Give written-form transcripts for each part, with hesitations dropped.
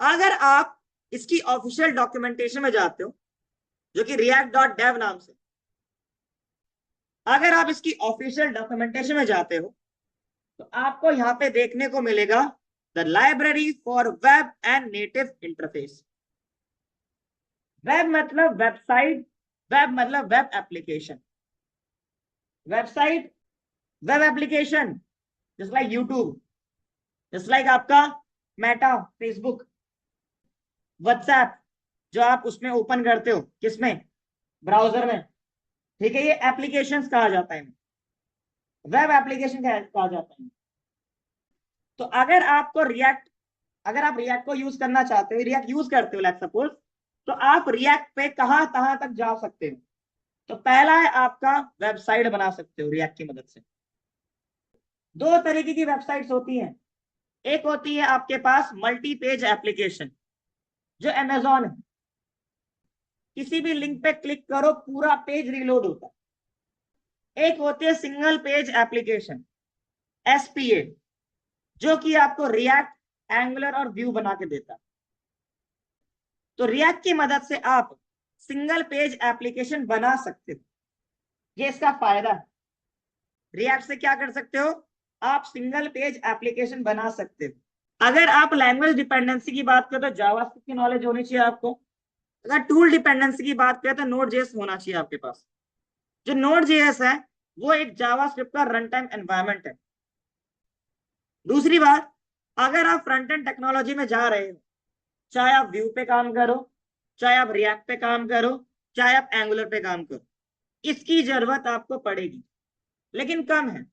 अगर आप इसकी ऑफिशियल डॉक्यूमेंटेशन में जाते हो, जो कि react.dev नाम से, अगर आप इसकी ऑफिशियल डॉक्यूमेंटेशन में जाते हो तो आपको यहाँ पे देखने को मिलेगा the library for web and native interface. Web मतलब वेबसाइट, वेब मतलब web application, website, web application, just like YouTube, just like आपका मेटा, फेसबुक, व्हाट्सएप, जो आप उसमें ओपन करते हो, किसमें, ब्राउजर में। ठीक है, ये एप्लीकेशंस कहा जाता है, वेब एप्लीकेशन कहा जाता है। तो अगर आपको रिएक्ट, अगर आप रिएक्ट को यूज करना चाहते हो, रिएक्ट यूज करते हो लेट्स सपोज, तो आप रिएक्ट पे कहां कहां तक जा सकते हो। तो पहला है आपका वेबसाइट बना सकते हो रिएक्ट की मदद से। दो तरीके की वेबसाइट्स होती हैं, एक होती है आपके पास मल्टी पेज एप्लीकेशन, जो अमेजोन है, किसी भी लिंक पे क्लिक करो पूरा पेज रिलोड होता है। एक होती है सिंगल पेज एप्लीकेशन, एसपीए, जो कि आपको रिएक्ट, एंगुलर और व्यू बना के देता है। तो रिएक्ट की मदद से आप सिंगल पेज एप्लीकेशन बना सकते हो, ये इसका फायदा है। रिएक्ट से क्या कर सकते हो, आप सिंगल पेज एप्लीकेशन बना सकते हो। अगर आप लैंग्वेज डिपेंडेंसी की बात करें तो जावास्क्रिप्ट की नॉलेज होनी चाहिए आपको। अगर टूल डिपेंडेंसी की बात करें तो नोड जेएस होना चाहिए आपके पास। जो नोड जेएस है वो एक जावास्क्रिप्ट का रन टाइम एनवायरमेंट है। दूसरी बात, अगर आप फ्रंट एंड टेक्नोलॉजी में जा रहे हो, चाहे आप व्यू पे काम करो, चाहे आप रिएक्ट पे काम करो, चाहे आप एंगुलर पे काम करो, इसकी जरूरत आपको पड़ेगी, लेकिन कम है।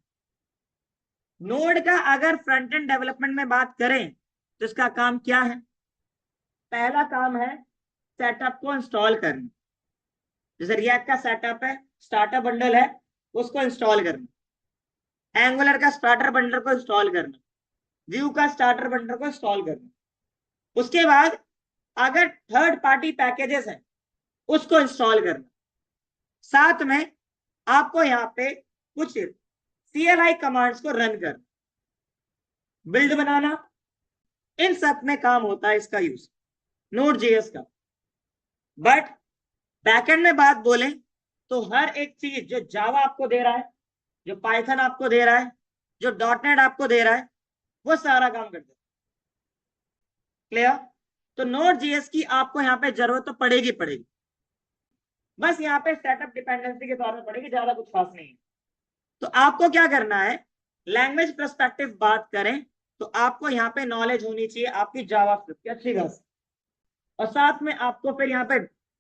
नोड का अगर फ्रंट एंड डेवलपमेंट में बात करें तो इसका काम क्या है, पहला काम है सेटअप को इंस्टॉल करना। जैसे रिएक्ट का सेटअप है, स्टार्टर बंडल है, उसको इंस्टॉल करना। एंगुलर का स्टार्टर बंडल को इंस्टॉल करना, व्यू का स्टार्टर बंडल को इंस्टॉल करना। उसके बाद अगर थर्ड पार्टी पैकेजेस हैं उसको इंस्टॉल करना। साथ में आपको यहाँ पे कुछ CLI कमांड्स को रन करना, बिल्ड बनाना, इन सब में काम होता है इसका यूज, नोड जेएस का। बट बैकएंड में बात बोले तो हर एक चीज जो जावा आपको दे रहा है, जो पाइथन आपको दे रहा है, जो डॉटनेट आपको दे रहा है, वो सारा काम करते हैं। क्लियर? तो नोड जेएस की आपको यहाँ पे जरूरत तो पड़ेगी पड़ेगी, बस यहाँ पे सेटअप डिपेंडेंसी के तौर पर पड़ेगी, ज्यादा कुछ खास नहीं है। तो आपको क्या करना है, लैंग्वेज पर्सपेक्टिव बात करें तो आपको यहाँ पे नॉलेज होनी चाहिए आपकी जावास्क्रिप्ट की अच्छी खासी, और साथ में आपको फिर यहाँ पे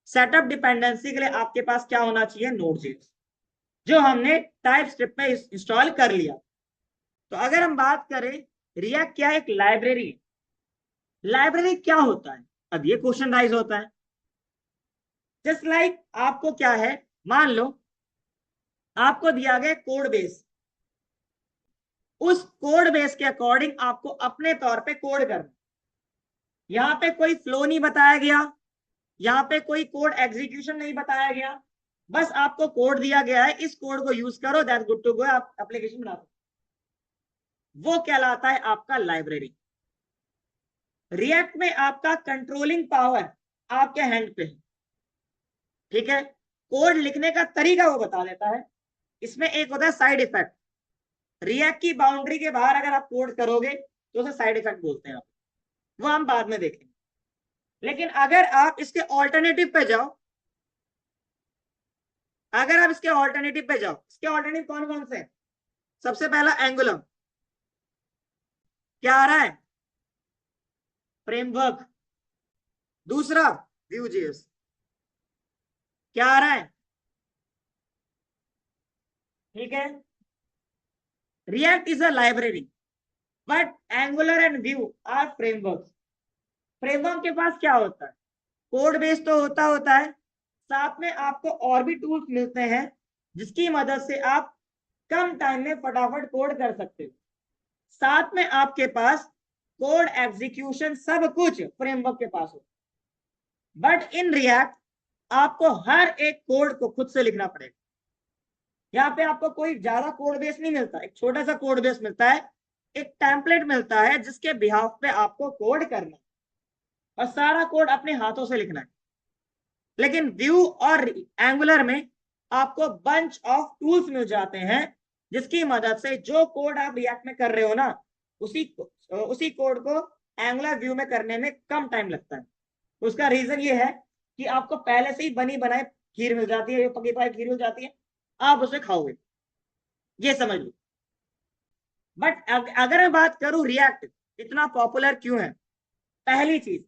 सेटअप डिपेंडेंसी के लिए आपके पास क्या होना चाहिए, नोड.जेएस, जो हमने टाइप स्क्रिप्ट में इंस्टॉल कर लिया। तो अगर हम बात करें रिएक्ट क्या एक लाइब्रेरी है, लाइब्रेरी क्या होता है, अब ये क्वेश्चन राइज होता है। जस्ट लाइक आपको क्या है, मान लो आपको दिया गया कोड बेस, उस कोड बेस के अकॉर्डिंग आपको अपने तौर पे कोड करना। यहाँ पे कोई फ्लो नहीं बताया गया, यहाँ पे कोई कोड एग्जीक्यूशन नहीं बताया गया, बस आपको कोड दिया गया है, इस कोड को यूज करो, दैट्स गुड टू गो, आप एप्लीकेशन बना दो। वो कहलाता है आपका लाइब्रेरी। रिएक्ट में आपका कंट्रोलिंग पावर आपके हैंड पे है, ठीक है, कोड लिखने का तरीका वो बता देता है। इसमें एक होता है साइड इफेक्ट, रिएक्ट की बाउंड्री के बाहर अगर आप कोड करोगे तो उसे साइड इफेक्ट बोलते हैं आप, वो हम बाद में देखेंगे। लेकिन अगर आप इसके ऑल्टरनेटिव पे जाओ, अगर आप इसके ऑल्टरनेटिव पे जाओ, इसके ऑल्टरनेटिव कौन कौन से हैं? सबसे पहला एंगुलर, क्या आ रहा है, फ्रेमवर्क। दूसरा Vue.js, क्या आ रहा है, ठीक है, React is a library but Angular and Vue are framework. Framework के पास क्या होता है, कोड बेस तो होता है, साथ में आपको और भी टूल्स मिलते हैं जिसकी मदद से आप कम टाइम में फटाफट कोड कर सकते हो। साथ में आपके पास कोड एग्जीक्यूशन सब कुछ फ्रेमवर्क के पास हो। बट इन रिएक्ट आपको हर एक कोड को खुद से लिखना पड़ेगा। यहाँ पे आपको कोई ज्यादा कोड बेस नहीं मिलता, एक छोटा सा कोड बेस मिलता है, एक टेम्पलेट मिलता है जिसके बिहाफ पे आपको कोड करना। और सारा कोड अपने हाथों से लिखना है। लेकिन व्यू और एंगुलर में आपको बंच ऑफ टूल्स मिल जाते हैं, जिसकी मदद से जो कोड आप रिएक्ट में कर रहे हो ना, उसी कोड को एंगुलर व्यू में करने में कम टाइम लगता है। उसका रीजन ये है कि आपको पहले से ही बनी बनाई खीर मिल जाती है, पकी पकाई खीर मिल जाती है, आप उसे खाओगे, ये समझ लो। बट अगर मैं बात करूं रिएक्ट इतना पॉपुलर क्यों है, पहली चीज,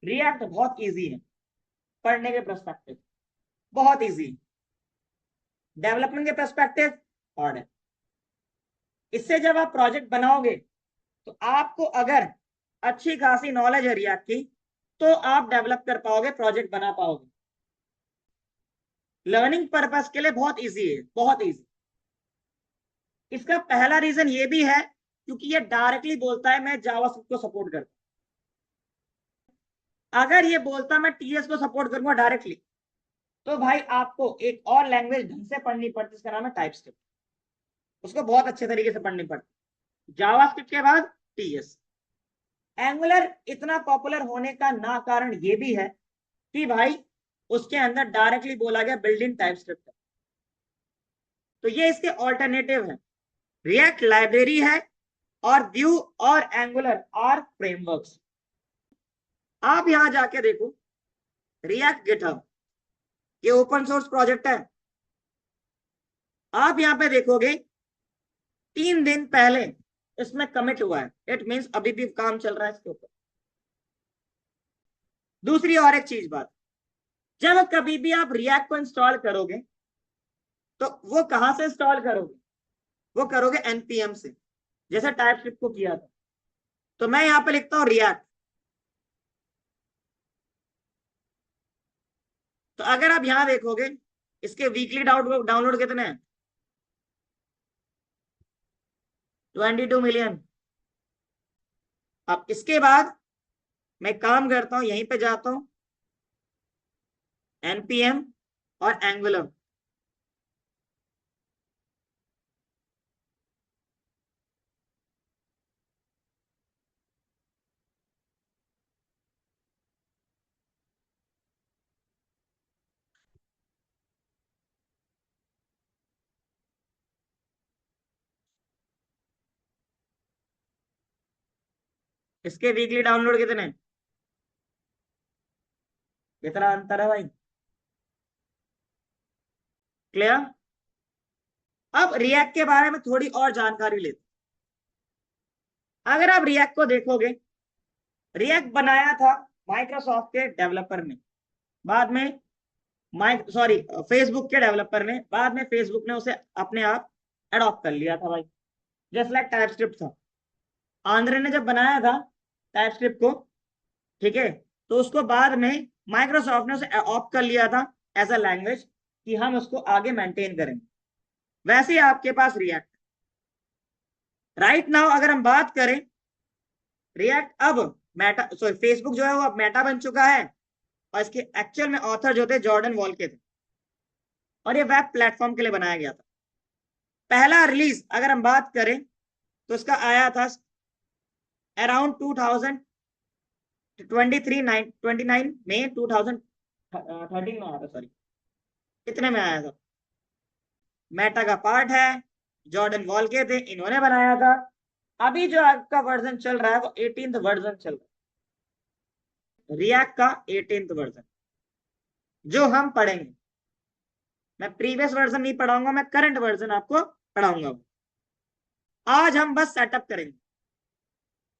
रिएक्ट बहुत इजी है पढ़ने के पर्सपेक्टिव, बहुत इजी। डेवलपमेंट के पर्सपेक्टिव हार्ड है। इससे जब आप प्रोजेक्ट बनाओगे तो आपको अगर अच्छी खासी नॉलेज है रिएक्ट की, तो आप डेवलप कर पाओगे, प्रोजेक्ट बना पाओगे। लर्निंग पर्पस के लिए बहुत इजी है, बहुत इजी। इसका पहला रीजन ये भी है क्योंकि ये डायरेक्टली बोलता है मैं जावास्क्रिप्ट को सपोर्ट करता हूं। अगर ये बोलता मैं टीएस को सपोर्ट करूंगा डायरेक्टली, तो भाई आपको एक और लैंग्वेज ढंग से पढ़नी पड़ती, इसका नाम है टाइपस्क्रिप्ट। उसको बहुत अच्छे तरीके से पढ़नी पड़ती। जावास्क्रिप्ट के बाद टीएस। एंगुलर इतना पॉपुलर होने का ना कारण ये भी है कि भाई उसके अंदर डायरेक्टली बोला गया बिल्ड इन टाइपस्क्रिप्ट, तो ये इसके ऑल्टरनेटिव है। रिएक्ट लाइब्रेरी है और व्यू और एंगुलर आर फ्रेमवर्क्स। आप यहां जाके देखो, रिएक्ट गिटहब ये ओपन सोर्स प्रोजेक्ट है। आप यहां पे देखोगे 3 दिन पहले इसमें कमिट हुआ है, इट मींस अभी भी काम चल रहा है इसके ऊपर। दूसरी और एक चीज बात, जब कभी भी आप रिएक्ट को इंस्टॉल करोगे तो वो कहां से इंस्टॉल करोगे, वो करोगे npm से, जैसे टाइपस्क्रिप्ट को किया था। तो मैं यहां पे लिखता हूं रिएक्ट। तो अगर आप यहां देखोगे इसके वीकली डाउनलोड कितने हैं, 22 मिलियन। अब इसके बाद मैं काम करता हूं, यहीं पे जाता हूं npm और एंगुलर। इसके वीकली डाउनलोड कितने हैं? कितना अंतर है भाई, क्लियर। अब रिएक्ट के बारे में थोड़ी और जानकारी लेते। अगर आप रिएक्ट को देखोगे, रिएक्ट बनाया था माइक्रोसॉफ्ट के डेवलपर ने, बाद में फेसबुक के डेवलपर ने, बाद में फेसबुक ने उसे अपने आप अडॉप्ट कर लिया था भाई, जस्ट लाइक टाइपस्क्रिप्ट था। आंद्रे ने जब बनाया था टाइपस्क्रिप्ट को, ठीक है, तो उसको बाद में माइक्रोसॉफ्ट ने उसे अडॉप्ट कर लिया था एज अ लैंग्वेज कि हम उसको आगे मेंटेन करेंगे। वैसे ही आपके पास रिएक्ट राइट नाउ, अगर हम बात करें रिएक्ट अब फेसबुक जो है वो अब मेटा बन चुका है, और इसके एक्चुअल में ऑथर जो थे जॉर्डन वॉल के थे, और ये वेब प्लेटफॉर्म के लिए बनाया गया था। पहला रिलीज अगर हम बात करें तो इसका आया था अराउंड 2029 में 2013 में आया था, सॉरी कितने में आया था। मेटा का पार्ट है, जॉर्डन वॉल के थे, इन्होंने बनाया था। अभी जो आपका वर्जन चल रहा है वो 18th वर्जन चल रहा है, रिएक्ट का 18th वर्जन जो हम पढ़ेंगे। मैं प्रीवियस वर्जन नहीं पढ़ाऊंगा, मैं करंट वर्जन आपको पढ़ाऊंगा। आज हम बस सेटअप करेंगे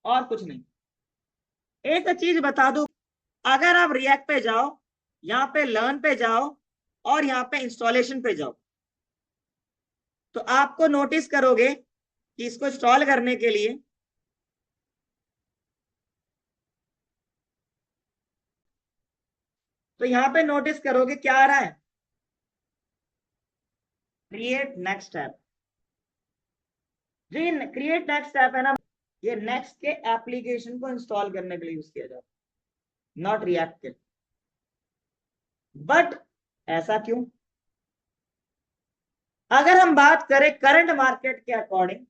और कुछ नहीं। एक चीज बता दो, अगर आप रिएक्ट पे जाओ, यहाँ पे लर्न पे जाओ और यहाँ पे इंस्टॉलेशन पे जाओ, तो आपको नोटिस करोगे कि इसको इंस्टॉल करने के लिए तो यहाँ पे नोटिस करोगे क्या आ रहा है, क्रिएट नेक्स्ट ऐप। जी क्रिएट नेक्स्ट ऐप है ना, ये नेक्स्ट के एप्लीकेशन को इंस्टॉल करने के लिए यूज किया जाता है, नॉट रिएक्ट के। बट ऐसा क्यों? अगर हम बात करें करंट मार्केट के अकॉर्डिंग,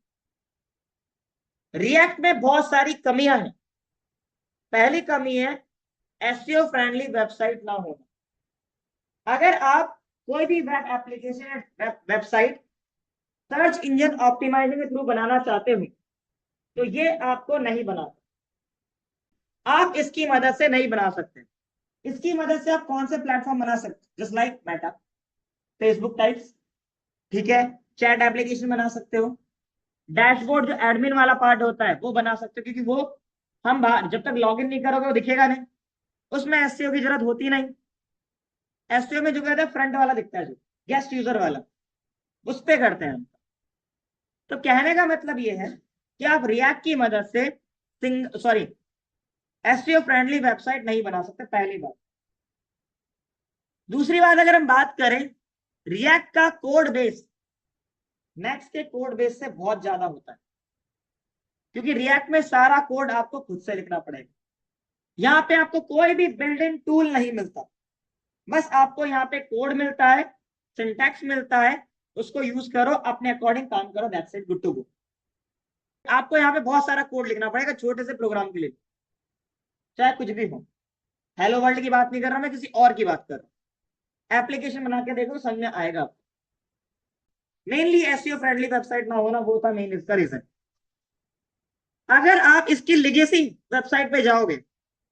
रिएक्ट में बहुत सारी कमियां हैं। पहली कमी है एसईओ फ्रेंडली वेबसाइट ना होना। अगर आप कोई भी web application website search engine optimisation के थ्रू बनाना चाहते हो तो ये आपको नहीं बना, आप इसकी मदद से नहीं बना सकते। इसकी मदद से आप कौन से प्लेटफॉर्म बना सकते, just like Meta, Facebook types, ठीक है, चैट एप्लीकेशन बना सकते हो, डैशबोर्ड जो एडमिन वाला पार्ट होता है वो बना सकते हो, क्योंकि वो हम बाहर जब तक लॉग इन नहीं करोगे वो दिखेगा नहीं, उसमें एसईओ की जरूरत होती नहीं। एसईओ में जो कहते हैं फ्रंट वाला दिखता है, जो गेस्ट यूजर वाला, उस पे करते हैं हम। तो कहने का मतलब ये है कि आप रिएक्ट की मदद से एसईओ फ्रेंडली वेबसाइट नहीं बना सकते, पहली बात। दूसरी बात, अगर हम बात करें रिएक्ट का कोड बेस नेक्स्ट के कोड बेस से बहुत ज्यादा होता है, क्योंकि रिएक्ट में सारा कोड आपको खुद से लिखना पड़ेगा। यहाँ पे आपको कोई भी बिल्ट इन टूल नहीं मिलता, बस आपको यहाँ पे कोड मिलता है, सिंटैक्स मिलता है, उसको यूज करो, अपने अकॉर्डिंग काम करो, that's it, good to go. आपको यहाँ पे बहुत सारा कोड लिखना पड़ेगा छोटे से प्रोग्राम के लिए, चाहे कुछ भी हो। हेलो वर्ल्ड की बात नहीं कर रहा मैं, किसी और की बात कर रहा हूँ। एप्लीकेशन बना के देखो, समझ में आएगा। मेनली एसईओ फ्रेंडली वेबसाइट ना होना, वो था मेन इसका रीजन। अगर आप इसकी लिगेसी वेबसाइट पे जाओगे,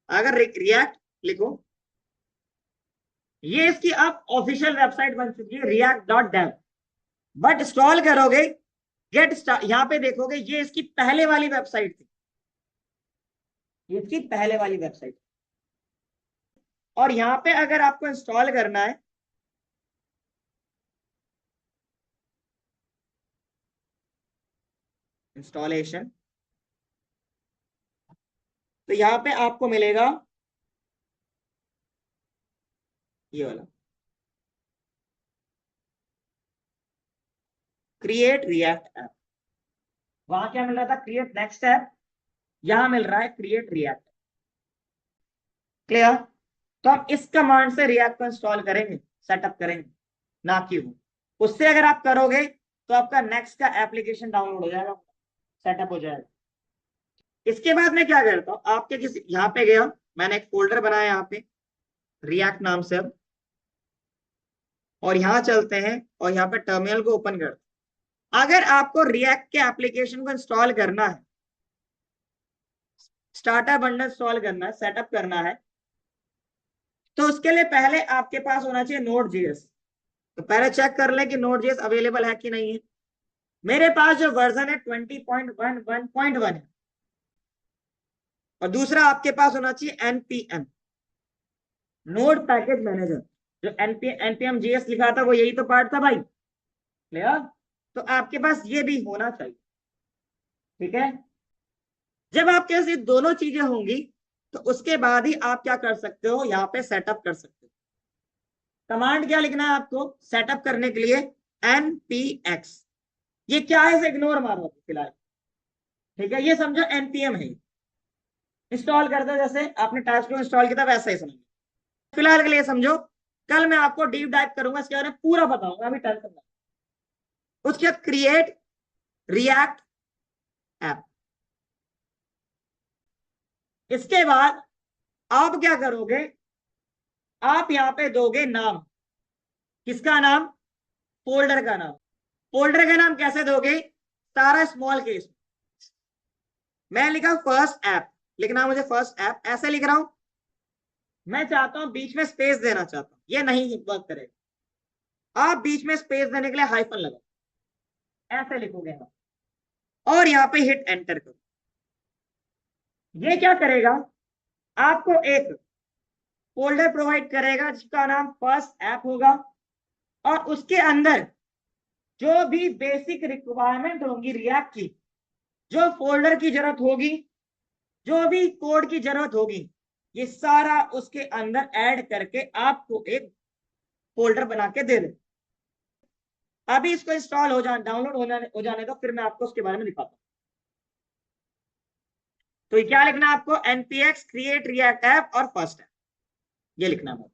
अगर रिएक्ट लिखो, ये इसकी आप ऑफिशियल वेबसाइट बन चुकी है react.dev, बट इंस्टॉल करोगे गेट स्टार्ट, यहां पे देखोगे ये इसकी पहले वाली वेबसाइट थी, ये इसकी पहले वाली वेबसाइट। और यहां पे अगर आपको इंस्टॉल करना है, इंस्टॉलेशन, तो यहां पे आपको मिलेगा ये वाला क्रिएट रिएक्ट ऐप। वहां क्या मिल रहा था, क्रिएट नेक्स्ट ऐप, यहां मिल रहा है क्रिएट रिएक्ट। क्लियर? तो हम इस कमांड से रिएक्ट को इंस्टॉल करेंगे, सेटअप करेंगे, ना कि वो। उससे अगर आप करोगे तो आपका नेक्स्ट का एप्लीकेशन डाउनलोड हो जाएगा, सेटअप हो जाएगा। इसके बाद मैं क्या करता हूँ, आपके किसी यहाँ पे गया, मैंने एक फोल्डर बनाया यहाँ पे रिएक्ट नाम से, अब और यहाँ चलते हैं और यहाँ पे टर्मिनल को ओपन करते हैं। अगर आपको रिएक्ट के एप्लीकेशन को इंस्टॉल करना है, स्टार्टर बंडल इंस्टॉल करना है, सेटअप करना है, तो उसके लिए पहले आपके पास होना चाहिए Node.js। तो पहले चेक कर ले कि Node.js अवेलेबल है कि नहीं है। मेरे पास जो वर्जन है 20.11.1 है, और दूसरा आपके पास होना चाहिए npm, नोड पैकेज मैनेजर। जो npm js लिखा था वो यही तो पार्ट था भाई, क्लियर? तो आपके पास ये भी होना चाहिए, ठीक है। जब आपके पास ये दोनों चीजें होंगी तो उसके बाद ही आप क्या कर सकते हो, यहाँ पे सेटअप कर सकते हो। कमांड क्या लिखना है आपको सेटअप करने के लिए, npx। ये क्या है, इसे इग्नोर मारो फिलहाल, ठीक है, ये समझो npm है। इंस्टॉल करते जैसे आपने टास्क को इंस्टॉल किया था वैसा ही समझो, फिलहाल के लिए समझो। कल मैं आपको डीप डाइव करूंगा, इसके बारे में पूरा बताऊंगा, अभी टेंशन ना। उसके बाद क्रिएट रिएक्ट ऐप। इसके बाद आप क्या करोगे, आप यहां पे दोगे नाम। किसका नाम? फोल्डर का नाम। फोल्डर का नाम कैसे दोगे, सारा स्मॉल केस। मैं लिखा फर्स्ट ऐप, लिखना मुझे फर्स्ट ऐप, ऐसे लिख रहा हूं। मैं चाहता हूं बीच में स्पेस देना चाहता हूं, ये नहीं वर्क करेगा। आप बीच में स्पेस देने के लिए हाइफन लगाओ, ऐसे लिखोगे आप, और यहाँ पे हिट एंटर करो। ये क्या करेगा, आपको एक फोल्डर प्रोवाइड करेगा जिसका नाम फर्स्ट ऐप होगा, और उसके अंदर जो भी बेसिक रिक्वायरमेंट होगी रिएक्ट की, जो फोल्डर की जरूरत होगी, जो भी कोड की जरूरत होगी, ये सारा उसके अंदर ऐड करके आपको एक फोल्डर बना के दे दे। अभी इसको इंस्टॉल हो जाने, डाउनलोड हो जाने दो, फिर मैं आपको उसके बारे में दिखाता हूँ। तो ये क्या लिखना है आपको, npx क्रिएट रिएक्ट ऐप और फर्स्ट ऐप, ये लिखना है।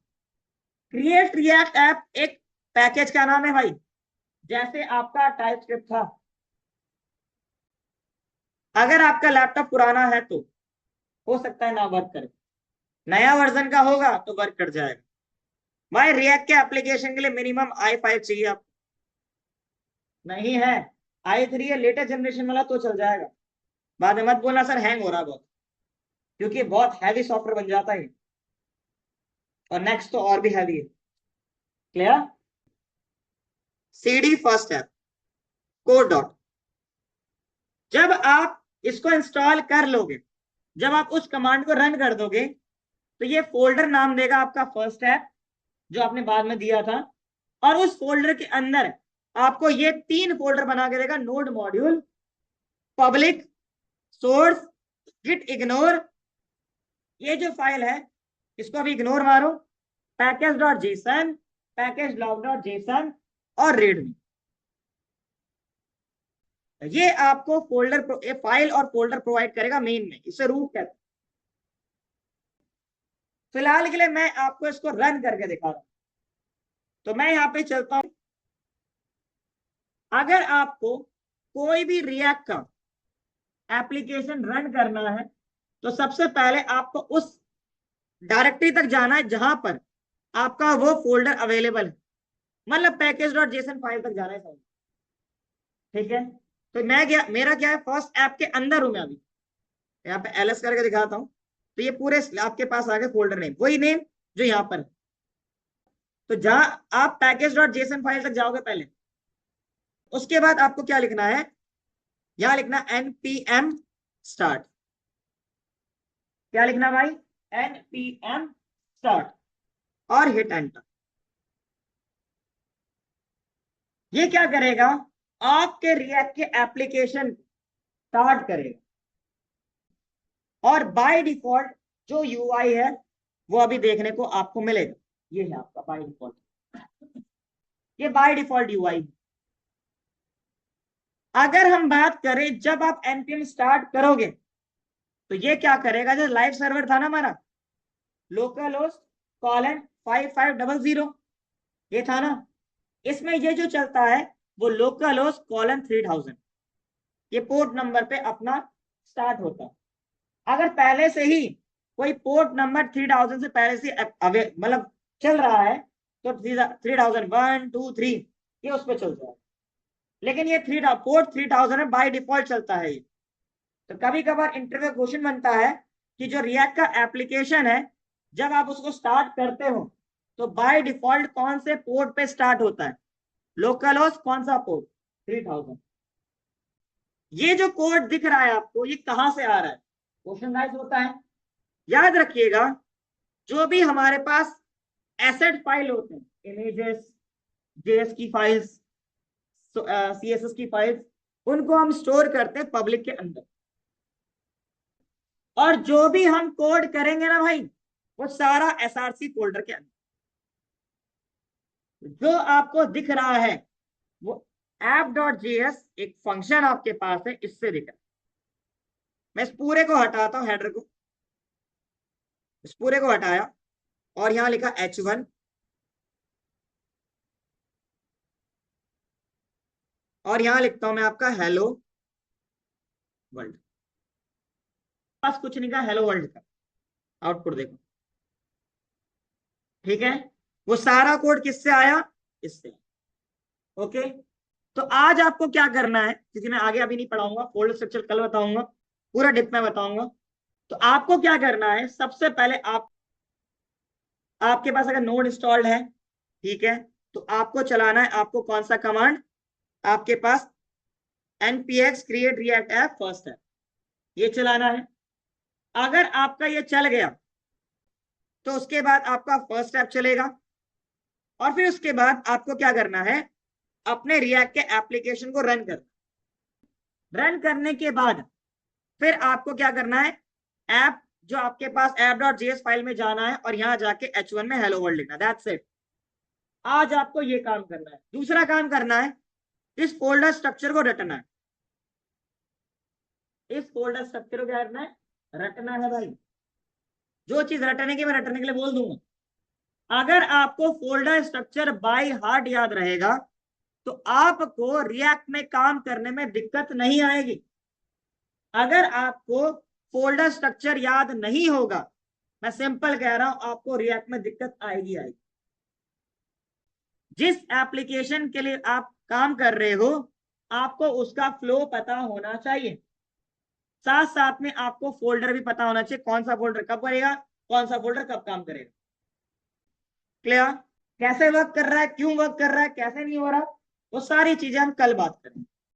क्रिएट रिएक्ट ऐप एक पैकेज का नाम है भाई, जैसे आपका टाइपस्क्रिप्ट था। अगर आपका लैपटॉप पुराना है तो हो सकता है ना वर्क करे, नया वर्जन का होगा तो वर्क कर जाएगा। भाई रिएक्ट के एप्लीकेशन के लिए मिनिमम i5 चाहिए आप, नहीं है i3 है लेटेस्ट जनरेशन वाला तो चल जाएगा। बाद में मत बोलना सर हैंग हो रहा बहुत, क्योंकि बहुत हैवी सॉफ्टवेयर बन जाता है और नेक्स्ट तो और भी हैवी है। Clear? CD first app code dot, जब आप इसको इंस्टॉल कर लोगे, जब आप उस कमांड को रन कर दोगे तो ये फोल्डर नाम देगा आपका फर्स्ट ऐप जो आपने बाद में दिया था, और उस फोल्डर के अंदर आपको ये 3 फोल्डर बना के देगा, node module, public, source, git ignore. ये जो फाइल है इसको अभी इग्नोर मारो, package dot JSON, package lock dot JSON और रीडमी, ये आपको फोल्डर फाइल और फोल्डर प्रोवाइड करेगा मेन में, इसे रूट कहते हैं। फिलहाल के लिए मैं आपको इसको रन करके दिखा रहा हूं, तो मैं यहां पे चलता हूं। अगर आपको कोई भी रिएक्ट का एप्लीकेशन रन करना है तो सबसे पहले आपको उस डायरेक्टरी तक जाना है जहां पर आपका वो फोल्डर अवेलेबल है, मतलब पैकेज डॉट जेसन फाइल तक जाना है सब। ठीक है, तो मैं क्या, मेरा क्या है, फर्स्ट ऐप के अंदर हूं मैं अभी, यहाँ पे एलएस करके दिखाता हूँ, तो ये पूरे आपके पास आ गए फोल्डर नेम, वही नेम जो यहाँ पर है। तो जहां आप पैकेज डॉट जेसन फाइल तक जाओगे पहले, उसके बाद आपको क्या लिखना है, यहां लिखना npm स्टार्ट। क्या लिखना भाई, npm स्टार्ट, और हिट एंटर। ये क्या करेगा, आपके रिएक्ट के एप्लीकेशन स्टार्ट करेगा, और बाय डिफॉल्ट जो यूआई है वो अभी देखने को आपको मिलेगा, ये है आपका बाय डिफॉल्ट, ये बाय डिफॉल्ट यूआई। अगर हम बात करें जब आप npm स्टार्ट करोगे तो ये क्या करेगा, जो लाइव सर्वर था ना हमारा, लोकल होस्ट कॉलन 5500, ये था ना, इसमें ये जो चलता है वो लोकल होस्ट कॉलन 3000, ये पोर्ट नंबर पे अपना स्टार्ट होता है। अगर पहले से ही कोई पोर्ट नंबर 3000 से पहले से मतलब चल रहा है तो 3001 2 3 ये उस पर चल जाएगा, लेकिन ये पोर्ट 3000 में बाय डिफॉल्ट चलता है ये। तो कभी कभार इंटरव्यू क्वेश्चन बनता है कि जो रिएक्ट का एप्लीकेशन है जब आप उसको स्टार्ट करते हो तो बाय डिफॉल्ट कौन से पोर्ट पे स्टार्ट होता है, लोकल होस्ट कौन सा पोर्ट, 3000। ये जो कोड दिख रहा है आपको ये कहां से आ रहा है, क्वेश्चन राइज होता है। याद रखिएगा जो भी हमारे पास एसेट फाइल होते हैं, इमेजेस, जेएस की फाइल्स, सीएसएस की फाइल्स, उनको हम स्टोर करते हैं पब्लिक के अंदर, और जो भी हम कोड करेंगे ना भाई वो सारा एसआरसी फोल्डर के अंदर। जो आपको दिख रहा है वो app.js एक फंक्शन आपके पास है, इससे दिख रहा है। मैं इस पूरे को हटाता हूं, हेडर को, इस पूरे को हटाया और यहां लिखा h1, और यहां लिखता हूं मैं आपका हेलो वर्ल्ड, बस कुछ नहीं कहा, हेलो वर्ल्ड का आउटपुट देखो। ठीक है, वो सारा कोड किससे आया, इससे। ओके, तो आज आपको क्या करना है, क्योंकि मैं आगे अभी नहीं पढ़ाऊंगा, फोल्डर स्ट्रक्चर कल बताऊंगा, पूरा डिप में बताऊंगा। तो आपको क्या करना है, सबसे पहले आपके पास अगर नोड इंस्टॉल्ड है, ठीक है, तो आपको चलाना है, आपको कौन सा कमांड, आपके पास npx create react app first है, ये चलाना है। अगर आपका ये चल गया तो उसके बाद आपका फर्स्ट ऐप चलेगा, और फिर उसके बाद आपको क्या करना है, अपने रिएक्ट के एप्लीकेशन को रन करने के बाद फिर आपको क्या करना है, ऐप जो आपके पास app.js फाइल में जाना है और यहां जाके h1 में हेलो वर्ल्ड लिखना, दैट्स इट। आज आपको ये काम करना है। दूसरा काम करना है, इस फोल्डर स्ट्रक्चर को रटना है, इस फोल्डर स्ट्रक्चर को क्या करना है, रटना है भाई। जो चीज रटने की मैं रटने के लिए बोल दूंगा। अगर आपको फोल्डर स्ट्रक्चर बाय हार्ट याद रहेगा तो आपको रिएक्ट में काम करने में दिक्कत नहीं आएगी। अगर आपको फोल्डर स्ट्रक्चर याद नहीं होगा मैं सिंपल कह रहा हूं, आपको रिएक्ट में दिक्कत आएगी आएगी। जिस एप्लीकेशन के लिए आप काम कर रहे हो आपको उसका फ्लो पता होना चाहिए, साथ साथ में आपको फोल्डर भी पता होना चाहिए, कौन सा फोल्डर कब करेगा, कौन सा फोल्डर कब काम करेगा। क्लियर? कैसे वर्क कर रहा है, क्यों वर्क कर रहा है, कैसे नहीं हो रहा, वो सारी चीजें हम कल बात करेंगे।